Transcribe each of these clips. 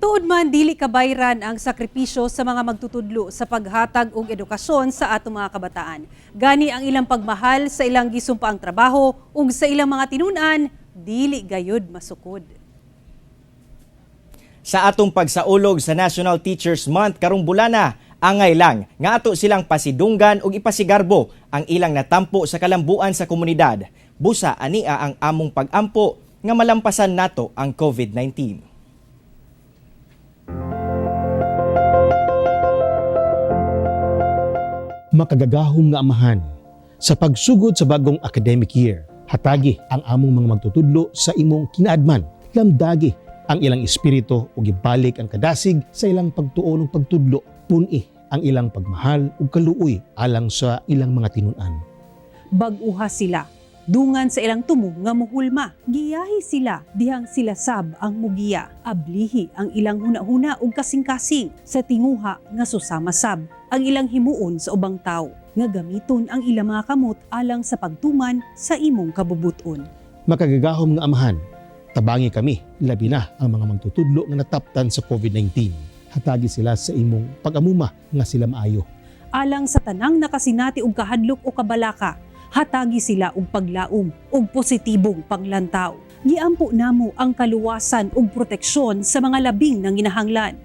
Tuod man dili kabayran ang sakripisyo sa mga magtutudlo sa paghatag og edukasyon sa atong mga kabataan. Gani ang ilang pagmahal sa ilang gisumpaang trabaho ug sa ilang mga tinun-an dili gayud masukod. Sa atong pagsaulog sa National Teachers Month karong bulana, angay lang nga ato silang pasidunggan ug ipasigarbo ang ilang natampo sa kalambuan sa komunidad. Busa ania ang among pag-ampo nga malampasan nato ang COVID-19. Makagagahom nga amahan, sa pagsugod sa bagong academic year, hatagi ang among mga magtutudlo sa imong kinaadman, lamdagi ang ilang espiritu ug gibalik ang kadasig sa ilang pagtuon ug pagtudlo, puni ang ilang pagmahal ug kaluoy alang sa ilang mga tinun-an. Bag-uha sila, dungan sa ilang tumo nga muhulma. Giyahi sila, dihang sila sab ang mugiya. Ablihi ang ilang hunahuna ug kasing-kasing sa tinguha nga susama sab ang ilang himuon sa ubang tao, nga gamiton ang ilang mga kamot alang sa pagtuman sa imong kabubuton. Makagagahom nga amahan, tabangi kami, labi na ang mga magtutudlo nga nataptan sa COVID-19. Hatagi sila sa imong pag-amuma nga sila maayo. Alang sa tanang nakasinati og kahadlok o kabalaka, hatagi sila og paglaom ug positibong panglantaw. Giampo namo ang kaluwasan ug proteksyon sa mga labing nang ginahanglan.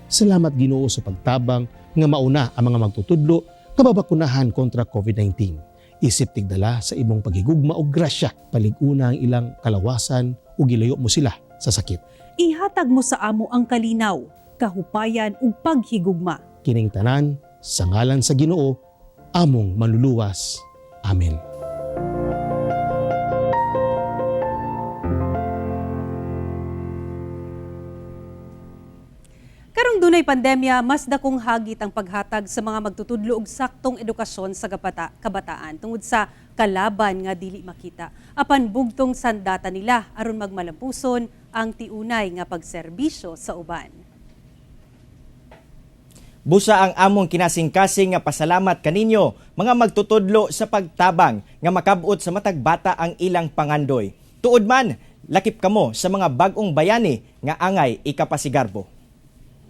Salamat Ginoo sa pagtabang nga mauna ang mga magtutudlo nga babakunahan kontra COVID-19. Isip tigdala sa imong paghigugma og grasya, palig-una ang ilang kalawasan ug gilayo mo sila sa sakit. Ihatag mo sa amo ang kalinaw, kahupayan ug paghigugma. Kining tanan sa ngalan sa Ginoo among manluluwas. Amen. Karong dunay pandemya, mas dakong hagit ang paghatag sa mga magtutudlo og saktong edukasyon sa kabataan tungod sa kalaban nga dili makita. Apan bugtong sandata nila aron magmalampuson ang tiunay nga pagserbisyo sa uban. Busa ang among kinasing-kasing nga pasalamat kaninyo, mga magtutudlo sa pagtabang nga makabot sa matag bata ang ilang pangandoy. Tuod man, lakip kamo sa mga bag-ong bayani nga angay ikapasigarbo.